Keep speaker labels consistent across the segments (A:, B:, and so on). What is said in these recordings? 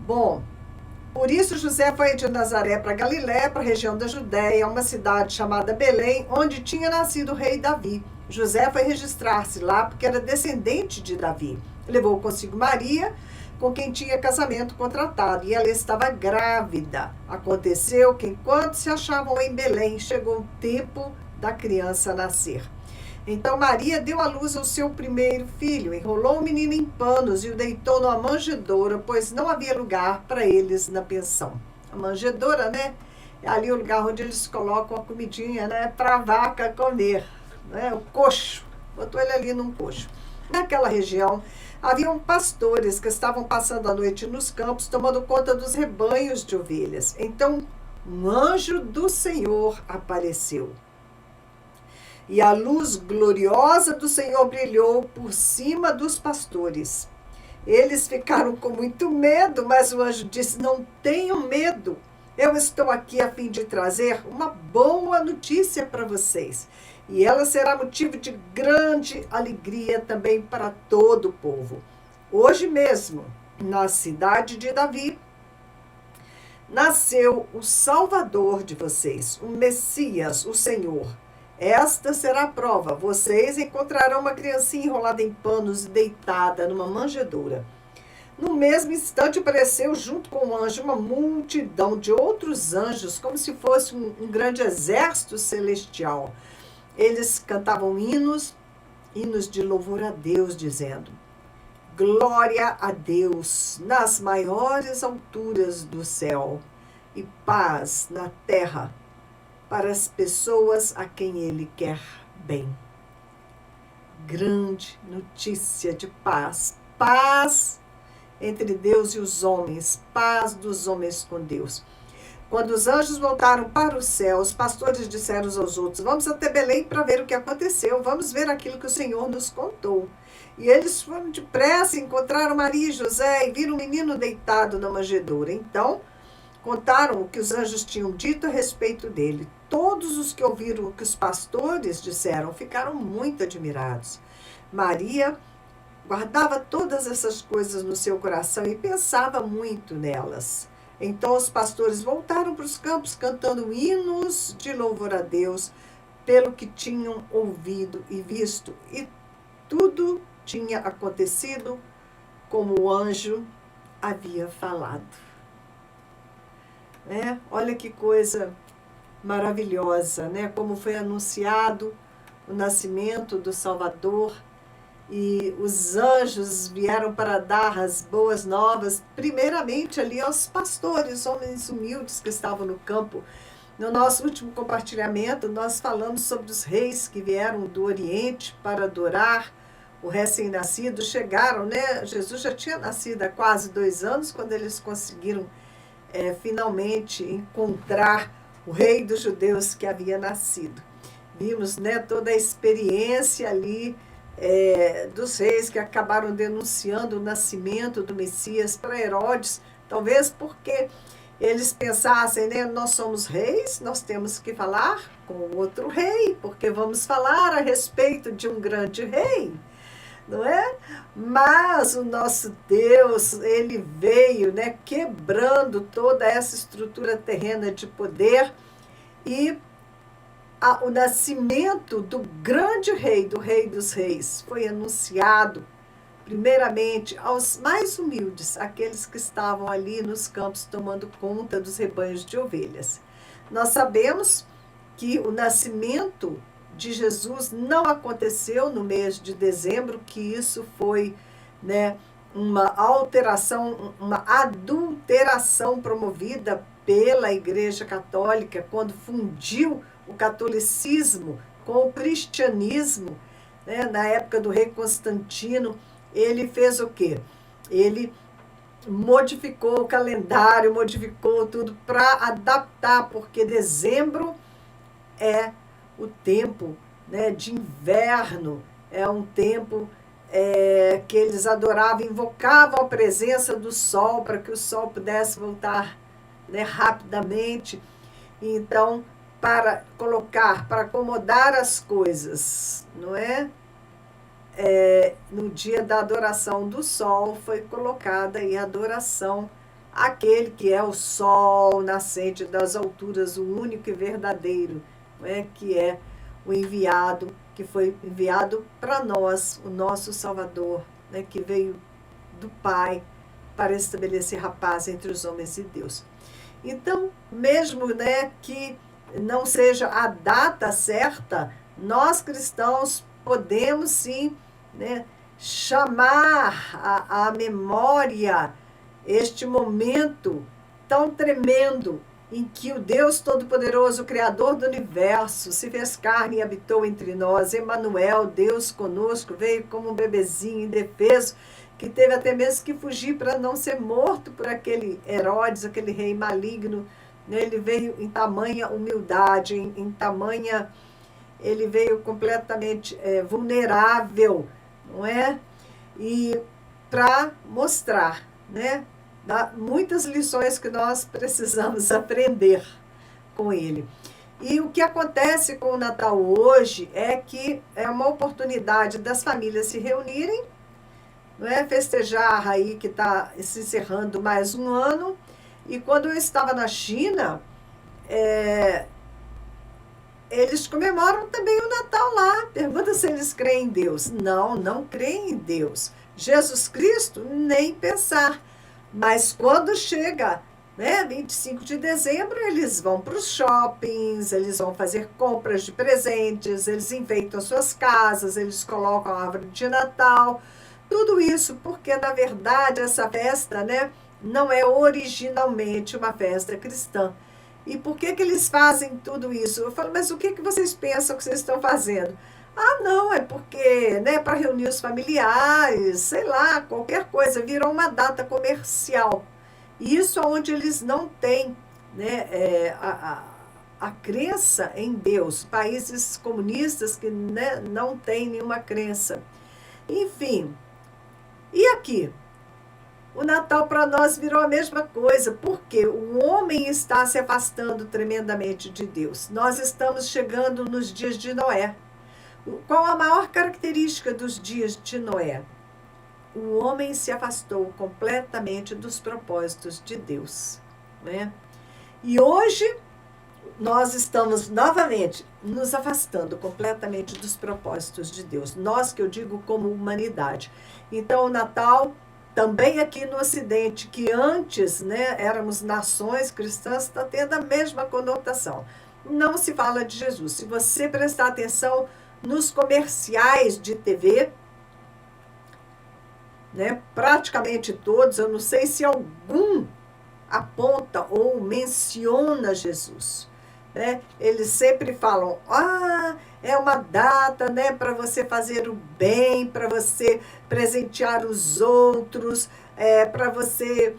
A: Bom, por isso José foi de Nazaré para Galiléia, para a região da Judéia, uma cidade chamada Belém, onde tinha nascido o rei Davi. José foi registrar-se lá porque era descendente de Davi. Levou consigo Maria, com quem tinha casamento contratado, e ela estava grávida. Aconteceu que, enquanto se achavam em Belém, chegou o tempo da criança nascer. Então Maria deu à luz ao seu primeiro filho, enrolou o menino em panos e o deitou numa manjedoura, pois não havia lugar para eles na pensão. A manjedoura, né? É ali o lugar onde eles colocam a comidinha, né? Para a vaca comer, né? O coxo. Botou ele ali num coxo. Naquela região, haviam pastores que estavam passando a noite nos campos, tomando conta dos rebanhos de ovelhas. Então, um anjo do Senhor apareceu. E a luz gloriosa do Senhor brilhou por cima dos pastores. Eles ficaram com muito medo, mas o anjo disse: Não tenham medo. Eu estou aqui a fim de trazer uma boa notícia para vocês. E ela será motivo de grande alegria também para todo o povo. Hoje mesmo, na cidade de Davi, nasceu o Salvador de vocês, o Messias, o Senhor. Esta será a prova. Vocês encontrarão uma criancinha enrolada em panos e deitada numa manjedoura. No mesmo instante apareceu junto com o anjo uma multidão de outros anjos, como se fosse um grande exército celestial. Eles cantavam hinos de louvor a Deus, dizendo: Glória a Deus nas maiores alturas do céu e paz na terra para as pessoas a quem Ele quer bem. Grande notícia de paz. Paz entre Deus e os homens. Paz dos homens com Deus. Quando os anjos voltaram para o céu, os pastores disseram uns aos outros: Vamos até Belém para ver o que aconteceu. Vamos ver aquilo que o Senhor nos contou. E eles foram depressa, encontraram Maria e José e viram o menino deitado na manjedoura. Então, contaram o que os anjos tinham dito a respeito dele. Todos os que ouviram o que os pastores disseram ficaram muito admirados. Maria guardava todas essas coisas no seu coração e pensava muito nelas. Então os pastores voltaram para os campos cantando hinos de louvor a Deus pelo que tinham ouvido e visto. E tudo tinha acontecido como o anjo havia falado. Olha que coisa maravilhosa, né? Como foi anunciado o nascimento do Salvador, e os anjos vieram para dar as boas novas, primeiramente ali aos pastores, homens humildes que estavam no campo. No nosso último compartilhamento, nós falamos sobre os reis que vieram do Oriente para adorar o recém-nascido. Chegaram, né? Jesus já tinha nascido há quase 2 anos, quando eles conseguiram finalmente encontrar o rei dos judeus que havia nascido. Vimos, né, toda a experiência ali dos reis que acabaram denunciando o nascimento do Messias para Herodes, talvez porque eles pensassem, né, nós somos reis, nós temos que falar com outro rei, porque vamos falar a respeito de um grande rei, não é? Mas o nosso Deus, ele veio, né, quebrando toda essa estrutura terrena de poder, e o nascimento do grande rei, do rei dos reis, foi anunciado primeiramente aos mais humildes, aqueles que estavam ali nos campos tomando conta dos rebanhos de ovelhas. Nós sabemos que o nascimento de Jesus não aconteceu no mês de dezembro, que isso foi, né, uma alteração, uma adulteração promovida pela Igreja Católica, quando fundiu o catolicismo com o cristianismo, né? Na época do rei Constantino, ele fez o quê? Ele modificou o calendário, modificou tudo para adaptar, porque dezembro é o tempo, né, de inverno, é um tempo que eles adoravam, invocavam a presença do sol para que o sol pudesse voltar, né, rapidamente. Então, para colocar, para acomodar as coisas, não é? No dia da adoração do sol foi colocada aí a adoração aquele que é o sol nascente das alturas, o único e verdadeiro, não é? Que é o enviado, que foi enviado para nós, o nosso Salvador, né? Que veio do Pai para estabelecer a paz entre os homens e Deus. Então, mesmo, né, que não seja a data certa, nós cristãos podemos sim, né, chamar à memória este momento tão tremendo em que o Deus Todo-Poderoso, o Criador do Universo, se fez carne e habitou entre nós. Emmanuel, Deus conosco, veio como um bebezinho indefeso, que teve até mesmo que fugir para não ser morto por aquele Herodes, aquele rei maligno. Ele veio em tamanha humildade, em tamanha... Ele veio completamente vulnerável, não é? E para mostrar, né? Dá muitas lições que nós precisamos aprender com ele. E o que acontece com o Natal hoje é que é uma oportunidade das famílias se reunirem, não é? Festejar aí que está se encerrando mais um ano. E quando eu estava na China, eles comemoram também o Natal lá. Pergunta se eles creem em Deus. Não, não creem em Deus. Jesus Cristo, nem pensar. Mas quando chega, né, 25 de dezembro, eles vão para os shoppings, eles vão fazer compras de presentes, eles enfeitam suas casas, eles colocam a árvore de Natal. Tudo isso porque, na verdade, essa festa, né, não é originalmente uma festa cristã. E por que eles fazem tudo isso? Eu falo, mas o que vocês pensam que vocês estão fazendo? Ah, não, é porque, né, para reunir os familiares, sei lá, qualquer coisa, virou uma data comercial. E isso é onde eles não têm, né, a crença em Deus. Países comunistas que, né, não têm nenhuma crença. Enfim, e aqui? O Natal para nós virou a mesma coisa, porque o homem está se afastando tremendamente de Deus. Nós estamos chegando nos dias de Noé. Qual a maior característica dos dias de Noé? O homem se afastou completamente dos propósitos de Deus, né? E hoje nós estamos novamente nos afastando completamente dos propósitos de Deus. Nós, que eu digo como humanidade. Então o Natal também aqui no Ocidente, que antes, né, éramos nações cristãs, está tendo a mesma conotação. Não se fala de Jesus. Se você prestar atenção nos comerciais de TV, né, praticamente todos, eu não sei se algum aponta ou menciona Jesus. Né? Eles sempre falam, é uma data, né, para você fazer o bem, para você presentear os outros, para você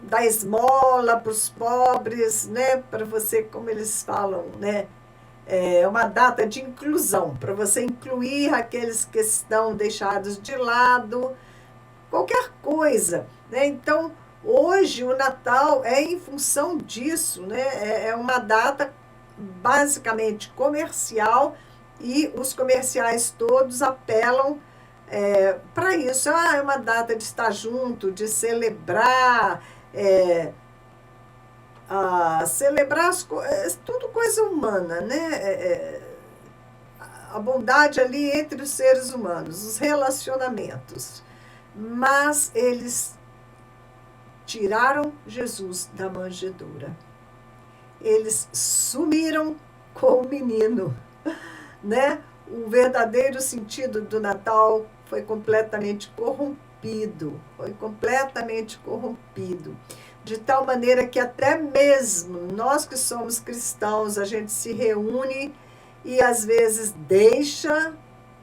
A: dar esmola para os pobres, né, para você, como eles falam, né, é uma data de inclusão, para você incluir aqueles que estão deixados de lado, qualquer coisa, né? Então, hoje o Natal é em função disso, né? É uma data basicamente comercial e os comerciais todos apelam para isso. É uma data de estar junto, de celebrar, celebrar tudo coisa humana, né? A bondade ali entre os seres humanos, os relacionamentos. Mas eles tiraram Jesus da manjedoura. Eles sumiram com o menino, né? O verdadeiro sentido do Natal foi completamente corrompido, de tal maneira que até mesmo nós que somos cristãos, a gente se reúne e às vezes deixa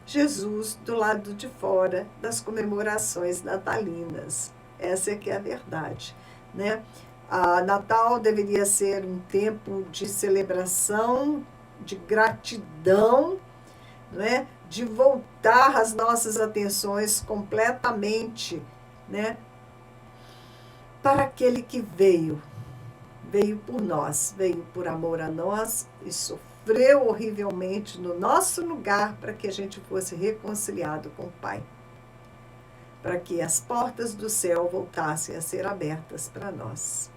A: Jesus do lado de fora das comemorações natalinas. Essa é que é a verdade, né? Natal deveria ser um tempo de celebração, de gratidão, né? De voltar as nossas atenções completamente, né, para aquele que veio por nós, veio por amor a nós e sofreu horrivelmente no nosso lugar para que a gente fosse reconciliado com o Pai. para que as portas do céu voltassem a ser abertas para nós.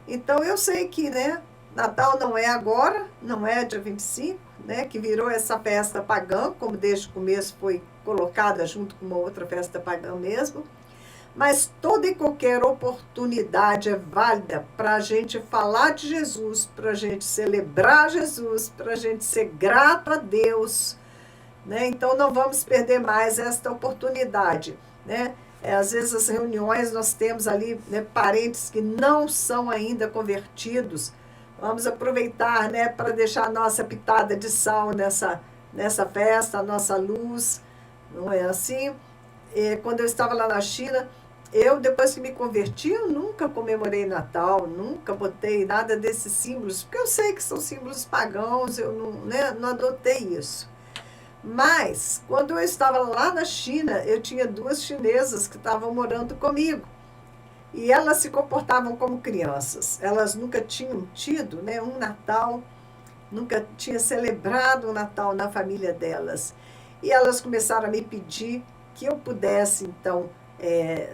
A: Então eu sei que, né, Natal não é agora, não é dia 25, né, que virou essa festa pagã, como desde o começo foi colocada junto com uma outra festa pagã mesmo, mas toda e qualquer oportunidade é válida para a gente falar de Jesus, para a gente celebrar Jesus, para a gente ser grato a Deus, né? Então não vamos perder mais esta oportunidade, né? Às vezes as reuniões nós temos ali, né, parentes que não são ainda convertidos. Vamos aproveitar, né, para deixar a nossa pitada de sal nessa festa, a nossa luz, não é assim? Quando eu estava lá na China, depois que me converti, eu nunca comemorei Natal, nunca botei nada desses símbolos, porque eu sei que são símbolos pagãos, eu não, né, não adotei isso. Mas, quando eu estava lá na China, eu tinha 2 chinesas que estavam morando comigo. E elas se comportavam como crianças. Elas nunca tinham tido, né, um Natal, nunca tinha celebrado o Natal na família delas. E elas começaram a me pedir que eu pudesse, então,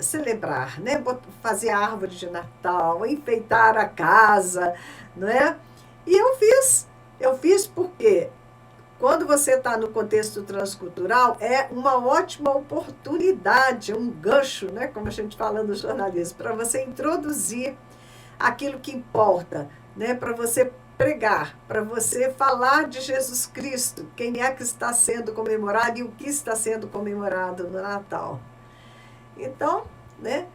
A: celebrar, né, fazer a árvore de Natal, enfeitar a casa, não é? E eu fiz porque quando você está no contexto transcultural, é uma ótima oportunidade, um gancho, né, como a gente fala no jornalismo, para você introduzir aquilo que importa, né, para você pregar, para você falar de Jesus Cristo, quem é que está sendo comemorado e o que está sendo comemorado no Natal. Então, né,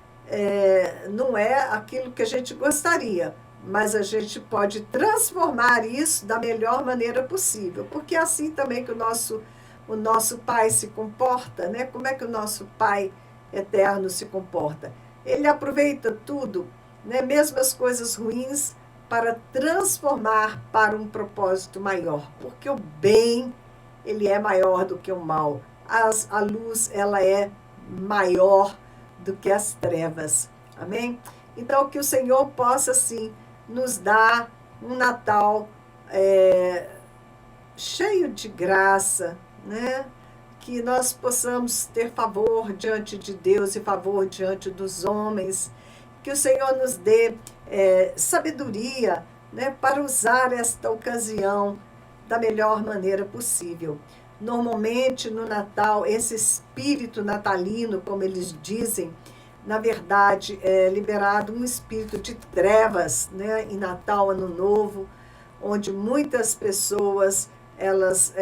A: não é aquilo que a gente gostaria, mas a gente pode transformar isso da melhor maneira possível, porque é assim também que o nosso Pai se comporta, né? Como é que o nosso Pai eterno se comporta? Ele aproveita tudo, né? Mesmo as coisas ruins, para transformar para um propósito maior, porque o bem, ele é maior do que o mal. A luz, ela é maior do que as trevas. Amém? Então, que o Senhor possa, sim, nos dar um Natal cheio de graça, né? Que nós possamos ter favor diante de Deus e favor diante dos homens. Que o Senhor nos dê sabedoria, né, para usar esta ocasião da melhor maneira possível. Normalmente, no Natal, esse espírito natalino, como eles dizem, na verdade, é liberado um espírito de trevas, né, em Natal, Ano Novo, onde muitas pessoas, elas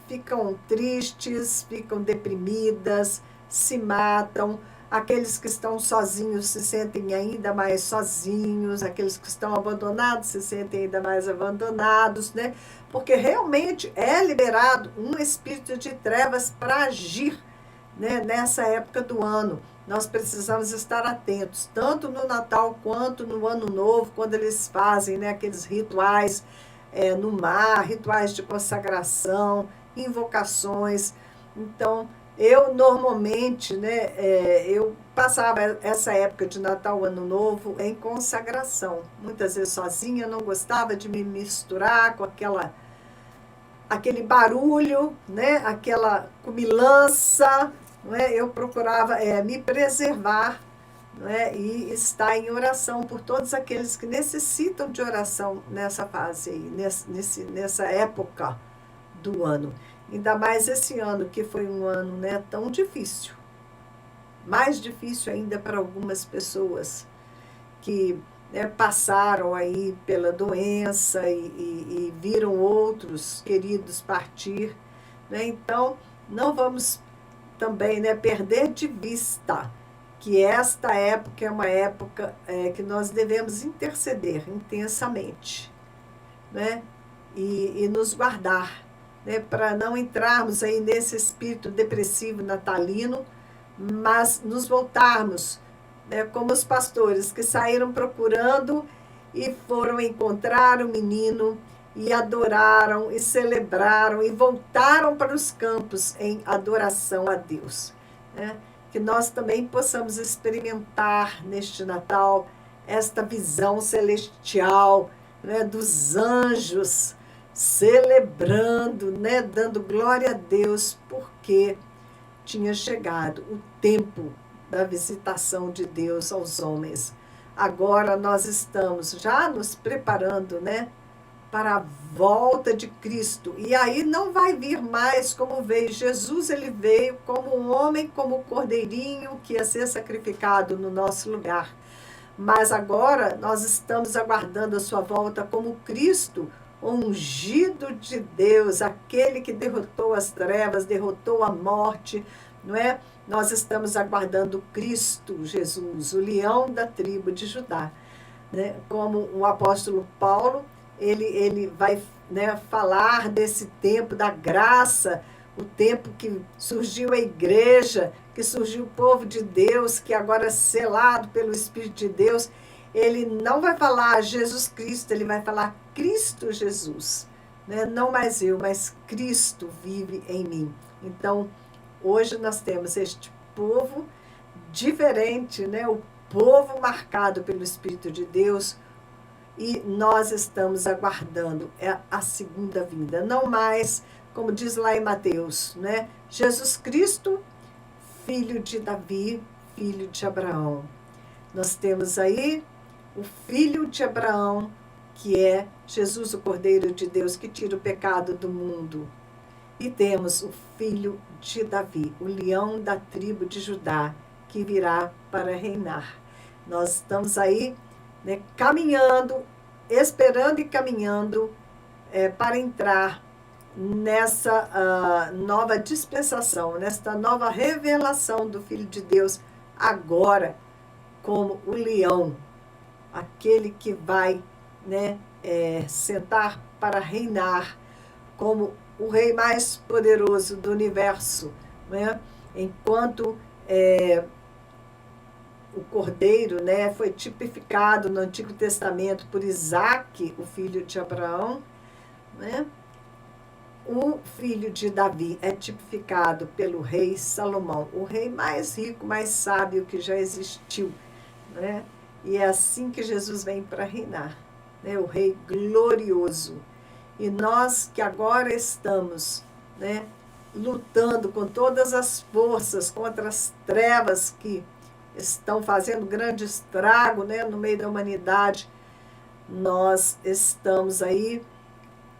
A: ficam tristes, ficam deprimidas, se matam. Aqueles que estão sozinhos se sentem ainda mais sozinhos, aqueles que estão abandonados se sentem ainda mais abandonados, né? Porque realmente é liberado um espírito de trevas para agir, né, nessa época do ano. Nós precisamos estar atentos, tanto no Natal quanto no Ano Novo, quando eles fazem, né, aqueles rituais no mar, rituais de consagração, invocações. Então, eu normalmente, né, eu passava essa época de Natal, Ano Novo em consagração. Muitas vezes sozinha, não gostava de me misturar com aquele barulho, né, aquela comilança, não é? Eu procurava me preservar, não é? E estar em oração por todos aqueles que necessitam de oração nessa fase aí, nessa época do ano. Ainda mais esse ano, que foi um ano, né, tão difícil. Mais difícil ainda para algumas pessoas que, né, passaram aí pela doença e viram outros queridos partir, né? Então, não vamos também, né, perder de vista que esta época é uma época que nós devemos interceder intensamente, né? E nos guardar, né, para não entrarmos aí nesse espírito depressivo natalino, mas nos voltarmos, né, como os pastores que saíram procurando e foram encontrar o menino e adoraram e celebraram e voltaram para os campos em adoração a Deus, né? Que nós também possamos experimentar neste Natal esta visão celestial, né, dos anjos celebrando, né, dando glória a Deus, porque tinha chegado o tempo da visitação de Deus aos homens. Agora nós estamos já nos preparando, né, para a volta de Cristo. E aí não vai vir mais como veio. Jesus, ele veio como um homem, como um cordeirinho que ia ser sacrificado no nosso lugar. Mas agora nós estamos aguardando a sua volta como Cristo, ungido de Deus, aquele que derrotou as trevas, derrotou a morte, não é? Nós estamos aguardando Cristo Jesus, o leão da tribo de Judá, né? Como o apóstolo Paulo, ele vai, né, falar desse tempo da graça, o tempo que surgiu a igreja, que surgiu o povo de Deus, que agora é selado pelo Espírito de Deus. Ele não vai falar Jesus Cristo, ele vai falar Cristo Jesus, né? Não mais eu, mas Cristo vive em mim. Então, hoje nós temos este povo diferente, né? O povo marcado pelo Espírito de Deus, e nós estamos aguardando a segunda vinda. Não mais, como diz lá em Mateus, né? Jesus Cristo, filho de Davi, filho de Abraão. Nós temos aí o filho de Abraão, que é Jesus, o Cordeiro de Deus, que tira o pecado do mundo. E temos o filho de Davi, o leão da tribo de Judá, que virá para reinar. Nós estamos aí, né, caminhando, esperando e caminhando para entrar nessa nova dispensação, nesta nova revelação do Filho de Deus, agora como o leão, aquele que vai, né, sentar para reinar como o rei mais poderoso do universo, né? Enquanto o cordeiro, né, foi tipificado no Antigo Testamento por Isaque, o filho de Abraão, né? O filho de Davi é tipificado pelo rei Salomão, o rei mais rico, mais sábio que já existiu, né? E é assim que Jesus vem para reinar, né? O rei glorioso. E nós que agora estamos, né, lutando com todas as forças contra as trevas que estão fazendo grande estrago, né, no meio da humanidade, nós estamos aí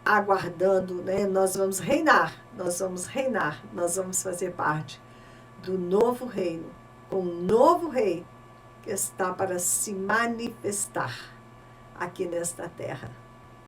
A: aguardando, né, nós vamos reinar, nós vamos fazer parte do novo reino, com um novo rei que está para se manifestar aqui nesta terra.